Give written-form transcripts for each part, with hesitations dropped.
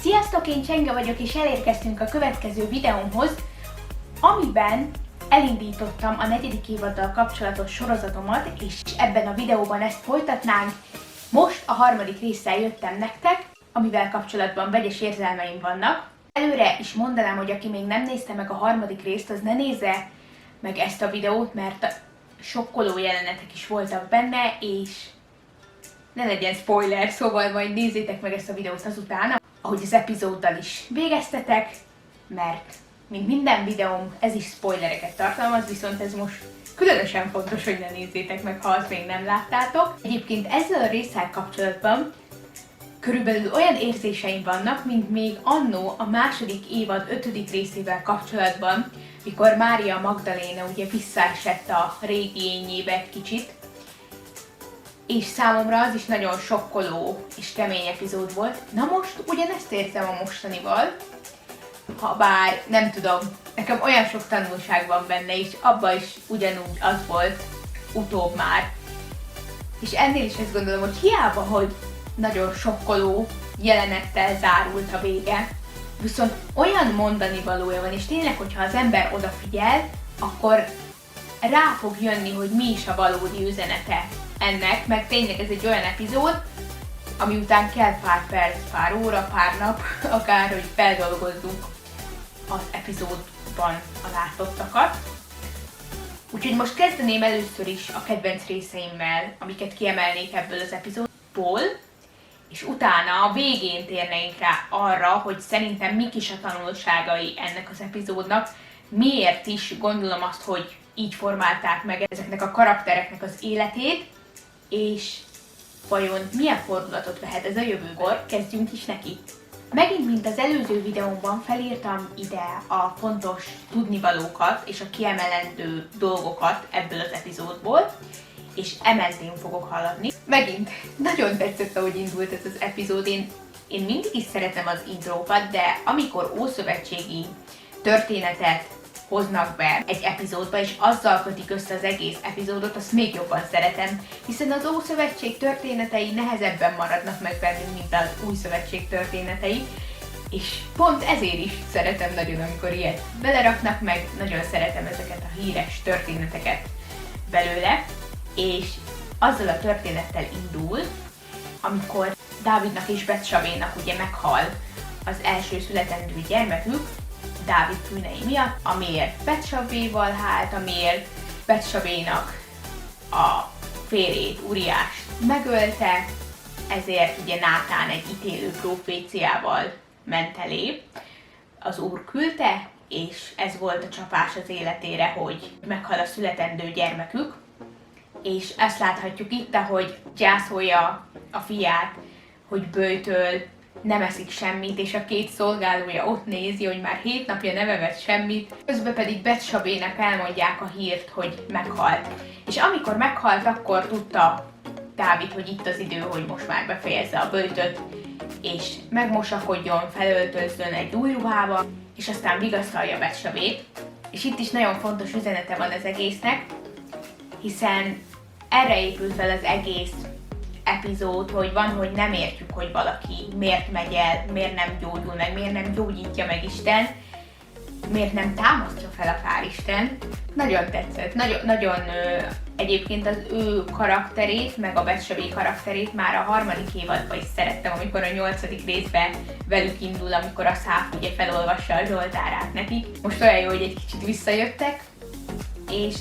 Sziasztok, én Csenge vagyok, és elérkeztünk a következő videómhoz, amiben elindítottam a 4. évaddal kapcsolatos sorozatomat, és ebben a videóban ezt folytatnánk. Most a 3. résszel jöttem nektek, amivel kapcsolatban vegyes érzelmeim vannak. Előre is mondanám, hogy aki még nem nézte meg a 3. részt, az ne nézze meg ezt a videót, mert sokkoló jelenetek is voltak benne, és ne legyen spoiler, szóval majd nézzétek meg ezt a videót azután, ahogy az epizóddal is végeztetek, mert mint minden videóm, ez is spoilereket tartalmaz, viszont ez most különösen fontos, hogy ne nézzétek meg, ha azt még nem láttátok. Egyébként ezzel a résszel kapcsolatban körülbelül olyan érzéseim vannak, mint még annó a 2. évad 5. részével kapcsolatban, mikor Mária Magdaléna ugye visszaesett a régi ényébe egy kicsit, és számomra az is nagyon sokkoló és kemény epizód volt. Na most ugyanezt érzem a mostanival, ha bár nem tudom, nekem olyan sok tanulság van benne, és abban is ugyanúgy az volt utóbb már. És ennél is ezt gondolom, hogy hiába, hogy nagyon sokkoló jelenettel zárult a vége, viszont olyan mondani valója van, és tényleg, hogyha az ember odafigyel, akkor rá fog jönni, hogy mi is a valódi üzenete ennek, meg tényleg ez egy olyan epizód, ami után kell pár perc, pár óra, pár nap, akár, hogy feldolgozzuk az epizódban a látottakat. Úgyhogy most kezdeném először is a kedvenc részeimmel, amiket kiemelnék ebből az epizódból, és utána a végén térnénk rá arra, hogy szerintem mik is a tanulságai ennek az epizódnak, miért is gondolom azt, hogy így formálták meg ezeknek a karaktereknek az életét, és vajon milyen fordulatot vehet ez a jövőkor, kezdjünk is neki. Megint, mint az előző videómban felírtam ide a fontos tudnivalókat és a kiemelendő dolgokat ebből az epizódból, és emeltén fogok haladni. Megint nagyon tetszett, ahogy indult ez az epizód, én mindig is szeretem az intrókat, de amikor ószövetségi történetet hoznak be egy epizódba, és azzal kötik össze az egész epizódot, azt még jobban szeretem, hiszen az Ószövetség történetei nehezebben maradnak meg bennünk, mint az Új Szövetség történetei, és pont ezért is szeretem nagyon, amikor ilyet beleraknak, meg nagyon szeretem ezeket a híres történeteket belőle, és azzal a történettel indul, amikor Dávidnak és Betsabénak ugye meghal az első születendő gyermekük, Dávid bűnei miatt, amiért Betsabéval hált, amiért Betsabénak a férjét, Uriást megölte, ezért ugye Nátán egy ítélő proféciával ment elé. Az Úr küldte, és ez volt a csapás az életére, hogy meghal a születendő gyermekük, és ezt láthatjuk itt, ahogy gyászolja a fiát, hogy böjtöl, nem eszik semmit, és a 2 szolgálója ott nézi, hogy már 7 napja nem evett semmit, közben pedig Betsabének elmondják a hírt, hogy meghalt. És amikor meghalt, akkor tudta Dávid, hogy itt az idő, hogy most már befejezze a böjtöt, és megmosakodjon, felöltözzön egy új ruhába, és aztán vigasztalja Betsabét. És itt is nagyon fontos üzenete van az egésznek, hiszen erre épül fel az egész epizód, hogy van, hogy nem értjük, hogy valaki miért megy el, miért nem gyógyul meg, miért nem gyógyítja meg Isten, miért nem támasztja fel akár Isten. Nagyon tetszett, nagyon egyébként az ő karakterét, meg a Betsabé karakterét már a 3. évadban is szerettem, amikor a 8. részben velük indul, amikor a Száf ugye felolvassa a Zsoltárát nekik. Most olyan jó, hogy egy kicsit visszajöttek, és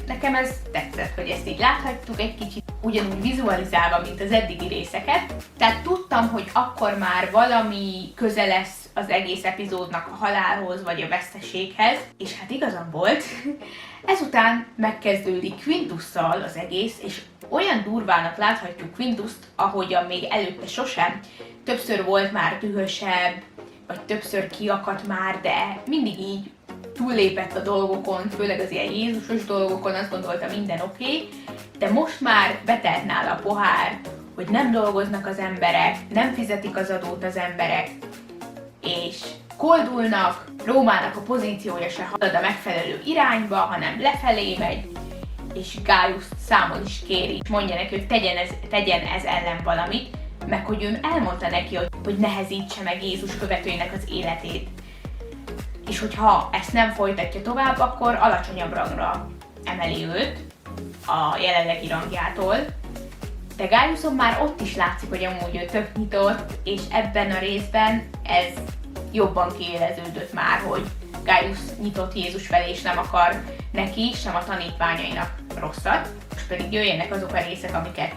nekem ez tetszett, hogy ezt így láthattuk egy kicsit ugyanúgy vizualizálva, mint az eddigi részeket. Tehát tudtam, hogy akkor már valami köze lesz az egész epizódnak a halálhoz, vagy a veszteséghez, és hát igazam volt. Ezután megkezdődik Quintusszal az egész, és olyan durvának láthatjuk Quintust, ahogyan még előtte sosem. Többször volt már dühösebb, vagy többször kiakadt már, de mindig így túllépett a dolgokon, főleg az ilyen Jézusos dolgokon, azt gondolta minden oké, de most már betelt nála a pohár, hogy nem dolgoznak az emberek, nem fizetik az adót az emberek, és koldulnak, Rómának a pozíciója se halad a megfelelő irányba, hanem lefelé megy, és Gájuszt számon is kéri, és mondja neki, hogy tegyen ez ellen valamit, meg hogy ő elmondta neki, hogy nehezítse meg Jézus követőinek az életét. És hogyha ezt nem folytatja tovább, akkor alacsonyabb rangra emeli őt a jelenlegi rangjától. De Gájuszon már ott is látszik, hogy amúgy ő tök nyitott, és ebben a részben ez jobban kiéleződött már, hogy Gájusz nyitott Jézus felé, és nem akar neki, sem a tanítványainak rosszat. Most pedig jöjjenek azok a részek, amiket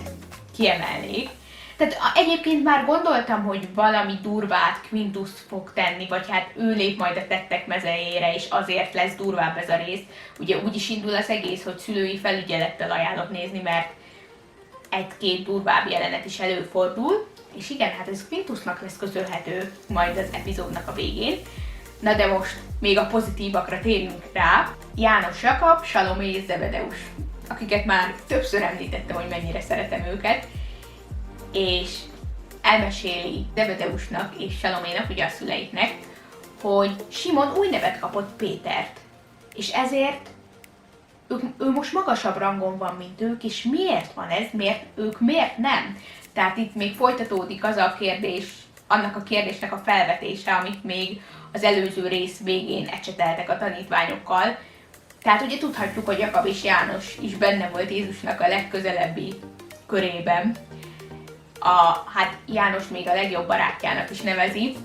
kiemelnék. Tehát egyébként már gondoltam, hogy valami durvát Quintus fog tenni, vagy hát ő lép majd a tettek mezejére, és azért lesz durvább ez a rész. Ugye úgy is indul az egész, hogy szülői felügyelettel ajánlott nézni, mert egy-két durvább jelenet is előfordul. És igen, hát ez Quintusnak lesz köszönhető majd az epizódnak a végén. Na de most még a pozitívakra térjünk rá. János Jakab, Salomé és Zebedeus, akiket már többször említettem, hogy mennyire szeretem őket. És elmeséli Zebedeusnak és Saloménak, ugye a szüleiknek, hogy Simon új nevet kapott, Pétert. És ezért ő most magasabb rangon van, mint ők, és miért van ez? Ők miért nem? Tehát itt még folytatódik az a kérdés, annak a kérdésnek a felvetése, amit még az előző rész végén ecseteltek a tanítványokkal. Tehát ugye tudhatjuk, hogy Jakab és János is benne volt Jézusnak a legközelebbi körében. Hát János még a legjobb barátjának is nevezi.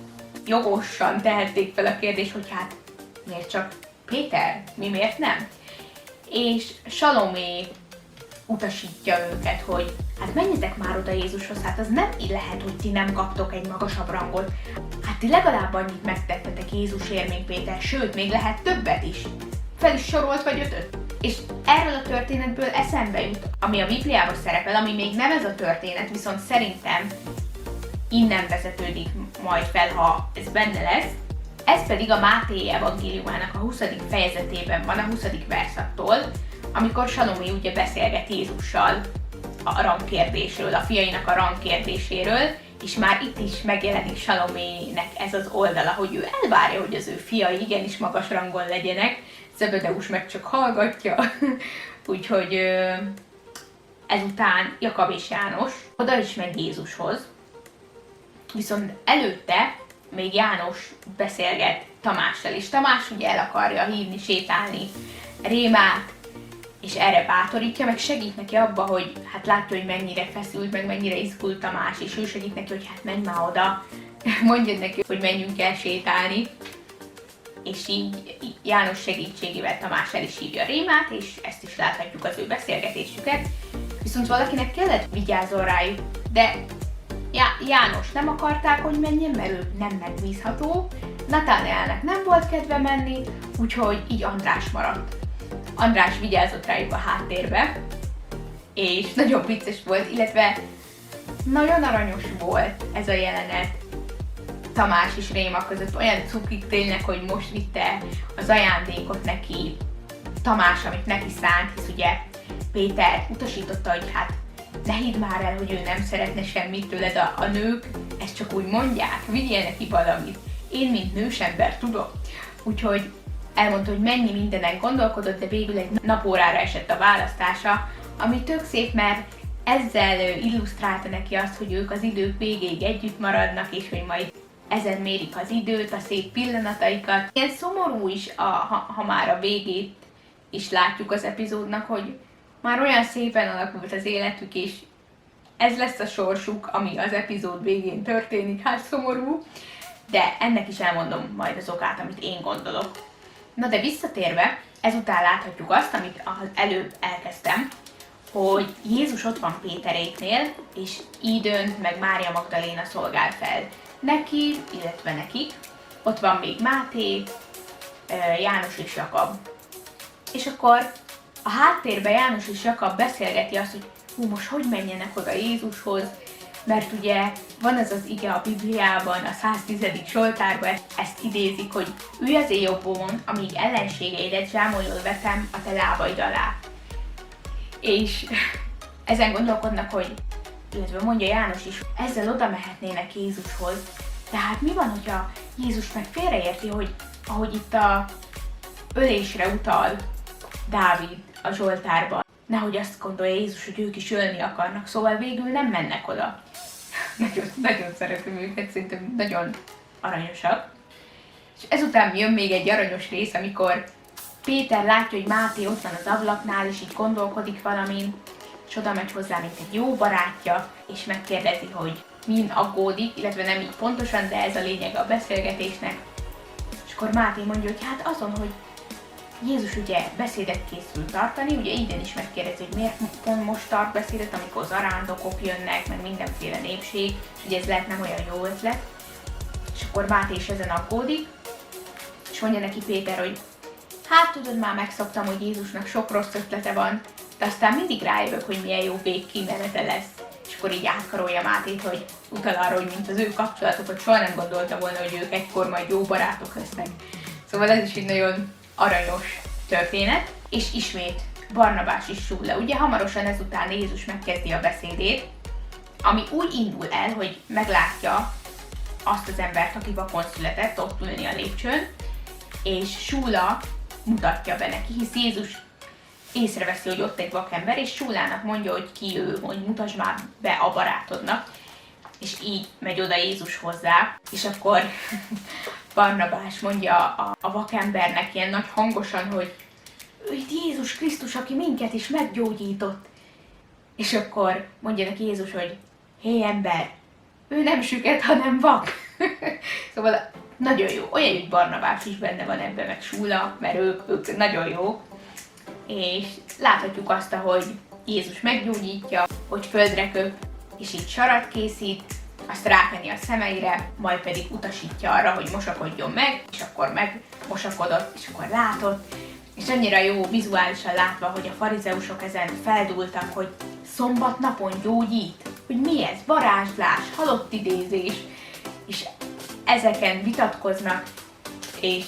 Jogosan tehették fel a kérdést, hogy hát miért csak Péter? Miért nem? És Salomé utasítja őket, hogy hát menjetek már oda Jézushoz, hát az nem így lehet, hogy ti nem kaptok egy magasabb rangot. Hát ti legalább annyit megtettetek Jézusért, mint Péter, sőt, még lehet többet is. Fel is sorolt vagy 5-öt. És erről a történetből eszembe jut, ami a Bibliában szerepel, ami még nem ez a történet, viszont szerintem innen vezetődik majd fel, ha ez benne lesz. Ez pedig a Máté evangéliumának a 20. fejezetében van, a 20. verszaktól, amikor Salomé ugye beszélget Jézussal a rangkérdésről, a fiainak a rangkérdéséről, és már itt is megjelenik Salomének ez az oldala, hogy ő elvárja, hogy az ő fiai igenis magas rangon legyenek, Zebedeus meg csak hallgatja. Úgyhogy ezután Jakab és János oda is megy Jézushoz, viszont előtte még János beszélget Tamással, és Tamás ugye el akarja hívni, sétálni Rémát, és erre bátorítja, meg segít neki abba, hogy hát látja, hogy mennyire feszült, meg mennyire izgult Tamás, és ő segít neki, hogy hát menj már oda, mondjad neki, hogy menjünk el sétálni. És így János segítségével Tamás el is hívja Rémát, és ezt is láthatjuk az ő beszélgetésüket. Viszont valakinek kellett vigyázzon rájuk, de János nem akarták, hogy menjen, mert ő nem megbízható, Natáneelnek nem volt kedve menni, úgyhogy így András maradt. András vigyázott rájuk a háttérbe, és nagyon vicces volt, illetve nagyon aranyos volt ez a jelenet Tamás és Réma között. Olyan cukik tényleg, hogy most vitte az ajándékot neki Tamás, amit neki szánt, hisz ugye Péter utasította, hogy hát ne hidd már el, hogy ő nem szeretne semmit tőled, a nők ezt csak úgy mondják, vigyél neki valamit. Én, mint nősember tudok. Úgyhogy elmondta, hogy mennyi mindenen gondolkodott, de végül egy napórára esett a választása, ami tök szép, mert ezzel illusztrálta neki azt, hogy ők az idők végéig együtt maradnak, és hogy majd ezen mérik az időt, a szép pillanataikat. Ilyen szomorú is, ha már a végét is látjuk az epizódnak, hogy már olyan szépen alakult az életük, és ez lesz a sorsuk, ami az epizód végén történik, hát szomorú, de ennek is elmondom majd az okát, amit én gondolok. Na de visszatérve, ezután láthatjuk azt, amit előbb elkezdtem, hogy Jézus ott van Péteréknél, és Ídön meg Mária Magdaléna szolgál fel neki, illetve nekik. Ott van még Máté, János és Jakab. És akkor a háttérben János és Jakab beszélgeti azt, hogy most hogy menjenek oda Jézushoz, mert ugye van az az ige a Bibliában, a 110. Zsoltárban ezt idézik, hogy ülj az én jobbomon, amíg ellenségeidet zsámolyul vetem a te lábaid alá. És ezen gondolkodnak, hogy, illetve mondja János is, ezzel oda mehetnének Jézushoz. Tehát mi van, hogyha Jézus meg félreérti, hogy ahogy itt a ölésre utal Dávid a Zsoltárban, nehogy azt gondolja Jézus, hogy ők is ölni akarnak, szóval végül nem mennek oda. nagyon szeretem őket, szerintem nagyon aranyosak. És ezután jön még egy aranyos rész, amikor Péter látja, hogy Máté ott van az ablaknál, és így gondolkodik valamin, és oda megy hozzá, mint egy jó barátja, és megkérdezi, hogy min aggódik, illetve nem így pontosan, de ez a lényeg a beszélgetésnek. És akkor Máté mondja, hogy hát azon, hogy Jézus ugye beszédet készül tartani, ugye idén is megkérdezi, hogy miért pont most tart beszédet, amikor zarándokok jönnek, meg mindenféle népség, és ugye ez lehet nem olyan jó ötlet. És akkor Máté is ezen aggódik, és mondja neki Péter, hogy hát tudod, már megszoktam, hogy Jézusnak sok rossz ötlete van, de aztán mindig rájövök, hogy milyen jó végkimenete lesz. És akkor így átkarolja Mátét, hogy utal arra, hogy mint az ő kapcsolatokat soha nem gondolta volna, hogy ők egykor majd jó barátok lesznek. Szóval ez is egy nagyon aranyos történet, és ismét Barnabás is súl le. Ugye hamarosan ezután Jézus megkezdi a beszédét, ami úgy indul el, hogy meglátja azt az embert, aki vakon született, ott ülni a lépcsőn, és Súla mutatja be neki, hisz Jézus észreveszi, hogy ott egy vakember, és Súlának mondja, hogy ki ő, hogy mutasd már be a barátodnak, és így megy oda Jézus hozzá, és akkor Barnabás mondja a vakembernek ilyen nagy hangosan, hogy ő itt Jézus Krisztus, aki minket is meggyógyított. És akkor mondja neki Jézus, hogy hé ember, ő nem süket, hanem vak. Szóval nagyon jó. Olyan, hogy Barnabás is benne van ebben, meg Súla, mert ők nagyon jók. És láthatjuk azt, hogy Jézus meggyógyítja, hogy földre köp, és így sarat készít, azt rákeni a szemeire, majd pedig utasítja arra, hogy mosakodjon meg, és akkor megmosakodott, és akkor látott. És annyira jó vizuálisan látva, hogy a farizeusok ezen feldúltak, hogy szombat napon gyógyít, hogy mi ez, varázslás, halott idézés, és ezeken vitatkoznak, és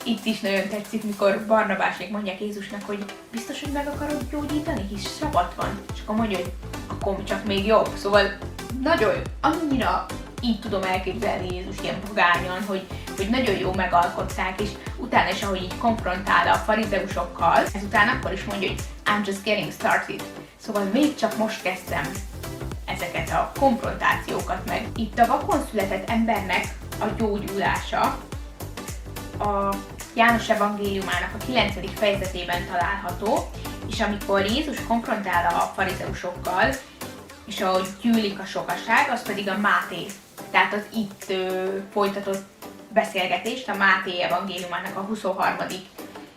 itt is nagyon tetszik, mikor Barnabásék mondják Jézusnak, hogy biztos, hogy meg akarod gyógyítani, hisz sabat van, és akkor mondja, hogy akkor csak még jobb. Szóval nagyon, annyira így tudom elképzelni Jézus ilyen pogányan, hogy nagyon jó megalkották, és utána is, ahogy így konfrontál a farizeusokkal, ezután akkor is mondja, hogy I'm just getting started. Szóval még csak most kezdtem ezeket a konfrontációkat meg. Itt a vakon született embernek a gyógyulása a János evangéliumának a 9. fejezetében található, és amikor Jézus konfrontál a farizeusokkal, és ahogy gyűlik a sokaság, az pedig a Máté, tehát az itt folytatott beszélgetést a Máté evangéliumának a 23.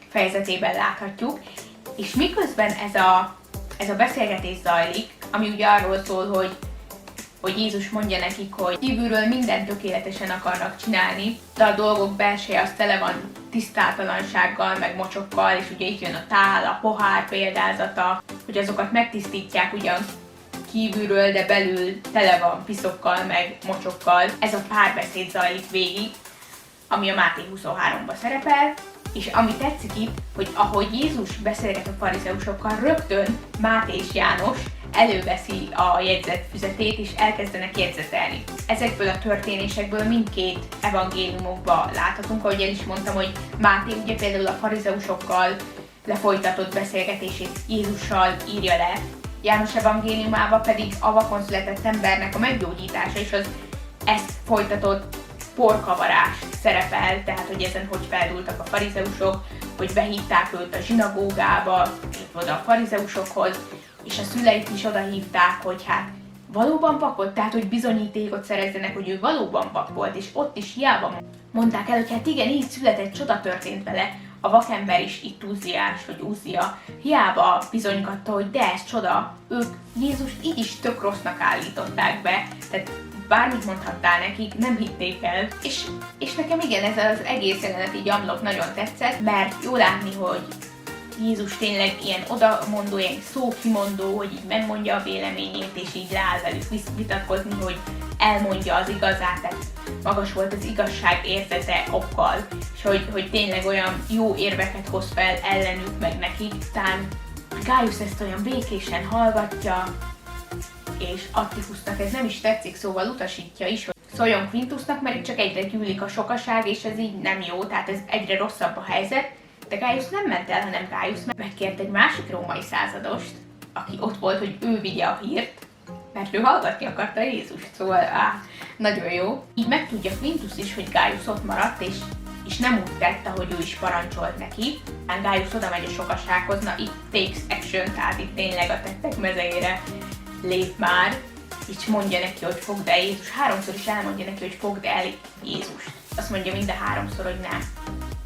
fejezetében láthatjuk, és miközben ez a beszélgetés zajlik, ami ugye arról szól, hogy Jézus mondja nekik, hogy kívülről mindent tökéletesen akarnak csinálni, de a dolgok belseje az tele van tisztátalansággal, meg mocsokkal, és ugye itt jön a tál, a pohár példázata, hogy azokat megtisztítják ugyan kívülről, de belül tele van piszokkal, meg mocsokkal. Ez a párbeszéd zajlik végig, ami a Máté 23-ban szerepel, és ami tetszik itt, hogy ahogy Jézus beszélget a farizeusokkal, rögtön Máté és János előveszi a jegyzetfüzetét, és elkezdenek jegyzetelni. Ezekből a történésekből mindkét evangéliumokban láthatunk, ahogy én is mondtam, hogy Máté ugye például a farizeusokkal lefolytatott beszélgetését Jézussal írja le, János evangéliumában pedig a vakon született embernek a meggyógyítása, és az ezt folytatott porkavarás szerepel, tehát hogy ezen hogy feldúltak a farizeusok, hogy behívták őt a zsinagógába, oda a farizeusokhoz, és a szüleit is oda hívták, hogy hát valóban vak volt, tehát hogy bizonyítékot szerezzenek, hogy ő valóban vak volt, és ott is hiába mondták el, hogy hát igen, így született, csoda történt vele, a vakember is itt Úziás, vagy Úzia, hiába bizonygatta, hogy de ez csoda, ők Jézust így is tök rossznak állították be, tehát bármit mondhattál nekik, nem hitték el. És nekem igen, ez az egész jelenet így amlok nagyon tetszett, mert jó látni, hogy Jézus tényleg ilyen odamondó, ilyen szókimondó, hogy így megmondja a véleményét, és így leáll velük vitatkozni, hogy elmondja az igazát, tehát magas volt az igazság érzete okkal, és hogy tényleg olyan jó érveket hoz fel ellenük, meg nekik, aztán Gájusz ezt olyan békésen hallgatja, és Atticusnak ez nem is tetszik, szóval utasítja is, hogy szóljon Quintusnak, mert itt csak egyre gyűlik a sokaság, és ez így nem jó, tehát ez egyre rosszabb a helyzet. De Gájusz nem ment el, hanem Gájusz megkért egy másik római századost, aki ott volt, hogy ő vigye a hírt, mert ő hallgatni akarta Jézust, szóval nagyon jó. Így megtudja Quintus is, hogy Gaius ott maradt, és nem úgy tette, hogy ő is parancsolt neki. Gaius oda megy a sokasághoz, na itt takes action, tehát itt tényleg a tettek mezeire lép már, és mondja neki, hogy fogd el Jézus. Háromszor is elmondja neki, hogy fogd el Jézust. Azt mondja mind a háromszor, hogy nem.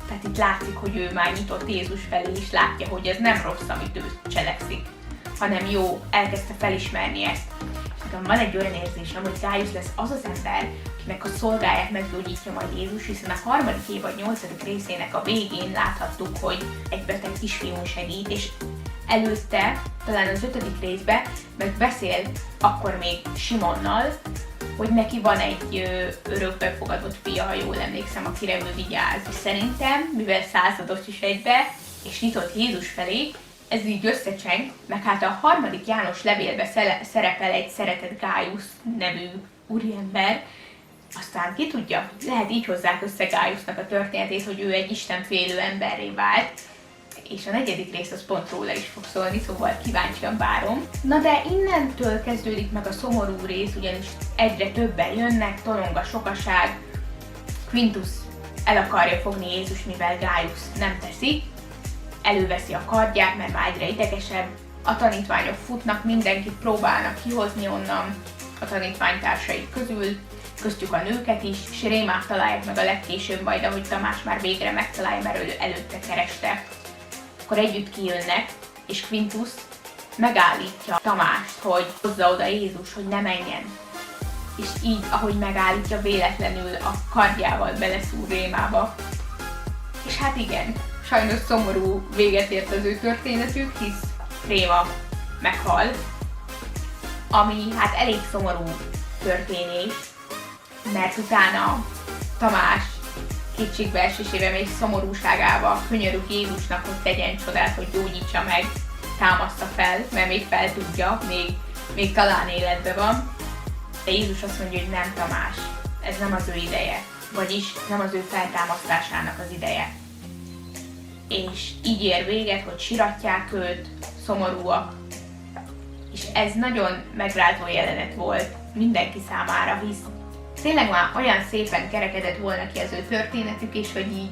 Tehát itt látszik, hogy ő már nyitott Jézus felé, és látja, hogy ez nem rossz, amit ő cselekszik, hanem jó, elkezdte felismerni ezt. És nekem van egy olyan érzésem, hogy Gaius lesz az az ember, akinek a szolgáját meggyógyítja majd Jézus, hiszen a 3. évad 8. részének a végén láthattuk, hogy egy beteg kisfiún segít, és előtte, talán az 5. részben, meg beszélt akkor még Simonnal, hogy neki van egy örökbe fogadott fia, ha jól emlékszem, akire ő vigyáz. És szerintem, mivel százados is egybe, és nyitott Jézus felé, ez így összecseng, meg hát a 3. János levélbe szerepel egy szeretett Gaius nevű úriember, aztán ki tudja, lehet így hozzák össze Gaiusnak a történetét, hogy ő egy istenfélő emberré vált, és a 4. rész az pont róla is fog szólni, szóval kíváncsian várom. Na de innentől kezdődik meg a szomorú rész, ugyanis egyre többen jönnek, tolong a sokaság, Quintus el akarja fogni Jézus, mivel Gaius nem teszi, előveszi a kardját, mert már egyre idegesebb, a tanítványok futnak, mindenkit próbálnak kihozni onnan a tanítványtársaik közül, köztük a nőket is, és Rémát találják meg a legkésőbb majd, ahogy Tamás már végre megtalálja, mert ő előtte kereste. Akkor együtt kijönnek, és Quintus megállítja Tamást, hogy hozza oda Jézus, hogy ne menjen. És így, ahogy megállítja, véletlenül a kardjával beleszúr Rémába. És hát igen, sajnos szomorú véget ért az ő történetük, hisz Réma meghal, ami hát elég szomorú történés, mert utána Tamás kétségbeesésével és szomorúságával könyörög Jézusnak, hogy tegyen csodát, hogy gyógyítsa meg, támaszta fel, mert még fel tudja, még talán életben van. De Jézus azt mondja, hogy nem Tamás, ez nem az ő ideje, vagyis nem az ő feltámasztásának az ideje. És így ér véget, hogy siratják őt, szomorúak. És ez nagyon megrázó jelenet volt mindenki számára, hisz tényleg már olyan szépen kerekedett volna ki az ő történetük, és hogy így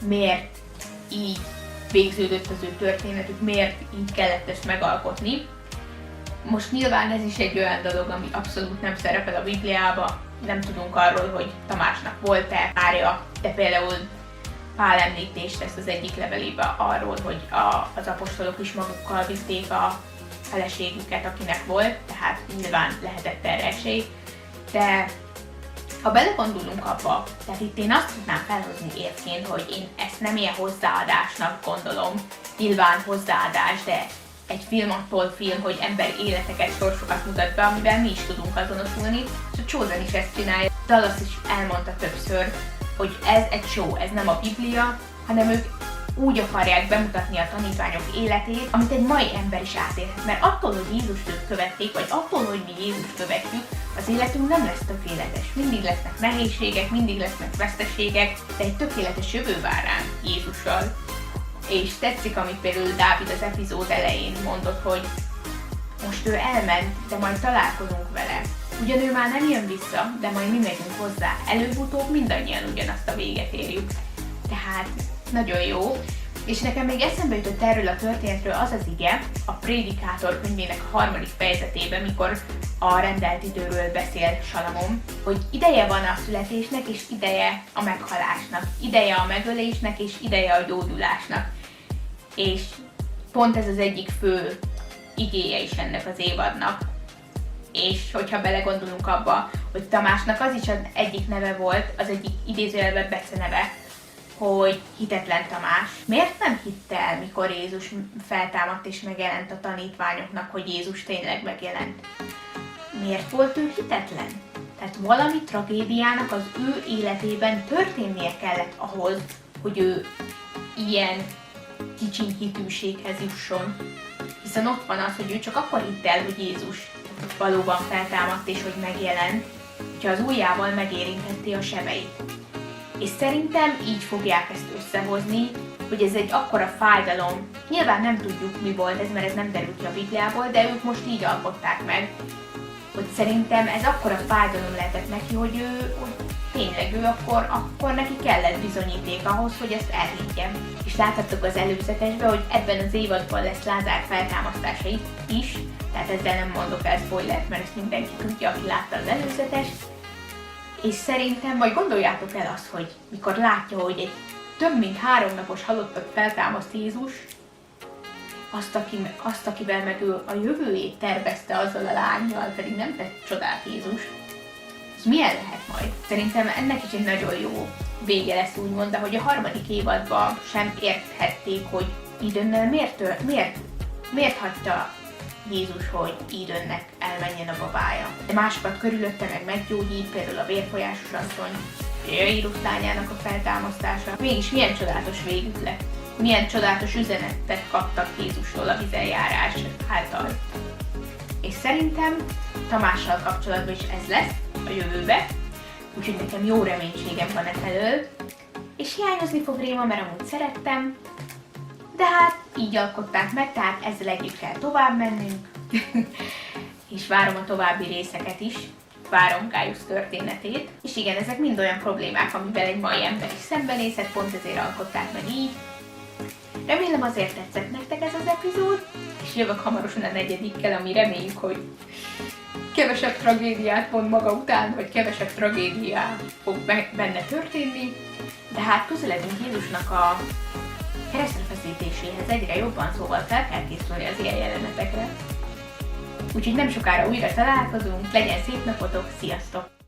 miért így végződött az ő történetük, miért így kellett ezt megalkotni. Most nyilván ez is egy olyan dolog, ami abszolút nem szerepel a Bibliába, nem tudunk arról, hogy Tamásnak volt-e párja, de például Pál említést tesz az egyik levelében arról, hogy az apostolok is magukkal vitték a feleségüket, akinek volt, tehát nyilván lehetett erre esély, de ha belegondolunk abba, tehát itt én azt tudnám felhozni érvként, hogy én ezt nem ilyen hozzáadásnak gondolom, nyilván hozzáadás, de egy film attól film, hogy ember életeket, sorsokat mutat be, amivel mi is tudunk azonosulni, és a Chosen is ezt csinálja. Dallas is elmondta többször, hogy ez egy show, ez nem a Biblia, hanem ők úgy akarják bemutatni a tanítványok életét, amit egy mai ember is átélhet. Mert attól, hogy Jézust ők követték, vagy attól, hogy mi Jézust követjük, az életünk nem lesz tökéletes. Mindig lesznek nehézségek, mindig lesznek veszteségek, de egy tökéletes jövő vár ránk Jézussal. És tetszik, amit például Dávid az epizód elején mondott, hogy most ő elment, de majd találkozunk vele. Ugyan ő már nem jön vissza, de majd mi megyünk hozzá. Előbb-utóbb mindannyian ugyanazt a véget érjük. Tehát nagyon jó. És nekem még eszembe jutott erről a történetről az az ige, a Prédikátor könyvének a 3. fejezetében, mikor a rendelt időről beszél Salamon, hogy ideje van a születésnek és ideje a meghalásnak, ideje a megölésnek és ideje a gyógyulásnak. És pont ez az egyik fő igéje is ennek az évadnak. És hogyha belegondolunk abba, hogy Tamásnak az is az egyik neve volt, az egyik idézőjelben beceneve, hogy hitetlen Tamás. Miért nem hitte el, mikor Jézus feltámadt és megjelent a tanítványoknak, hogy Jézus tényleg megjelent? Miért volt ő hitetlen? Tehát valami tragédiának az ő életében történnie kellett ahhoz, hogy ő ilyen kicsi hitűséghez jusson. Hiszen ott van az, hogy ő csak akkor hitte el, hogy Jézus valóban feltámadt és hogy megjelent, hogyha az ujjával megérinthette a sebeit. És szerintem így fogják ezt összehozni, hogy ez egy akkora fájdalom. Nyilván nem tudjuk, mi volt ez, mert ez nem derült ki a Bibliából, de ők most így alkották meg, hogy szerintem ez akkora fájdalom lehetett neki, hogy tényleg ő akkor neki kellett bizonyíték ahhoz, hogy ezt elhiggye. És láthattuk az előzetesben, hogy ebben az évadban lesz Lázár feltámasztása is, tehát ezzel nem mondok el spoilert, mert ezt mindenki tudja, aki látta az előzetest. És szerintem, vagy gondoljátok el azt, hogy mikor látja, hogy egy több mint 3 napos halottat feltámaszt Jézus, azt, akivel meg ő a jövőjét tervezte azzal a lánnyal, pedig nem tett csodát Jézus. És milyen lehet majd? Szerintem ennek is egy nagyon jó vége lesz, úgymond, de hogy a 3. évadban sem érthették, hogy Idönnel miért hagyta Jézus, hogy Idönnek elmenjen a babája. De másokat körülötte meg meggyógyít, például a vérfolyásos asszony, Jairus lányának a feltámasztása. Mégis milyen csodálatos végük lett. Milyen csodálatos üzenetet kaptak Jézusról a vizenjárás által. És szerintem Tamással kapcsolatban is ez lesz a jövőbe, úgyhogy nekem jó reménységem van efelől. És hiányozni fog Réma, mert amúgy szerettem, de hát így alkották meg, tehát ezzel együtt kell tovább mennünk. És várom a további részeket is, várom Gaius történetét. És igen, ezek mind olyan problémák, amivel egy mai ember is szembenézhet, pont ezért alkották meg így. Remélem azért tetszett nektek ez az epizód, és jövök hamarosan a 4-kel, ami reméljük, hogy kevesebb tragédiát mond maga után, vagy kevesebb tragédia fog benne történni. De hát közeledünk Jézusnak a keresztre feszítéséhez egyre jobban, szóval fel kell készülni az ilyen jelenetekre. Úgyhogy nem sokára újra találkozunk, legyen szép napotok, sziasztok!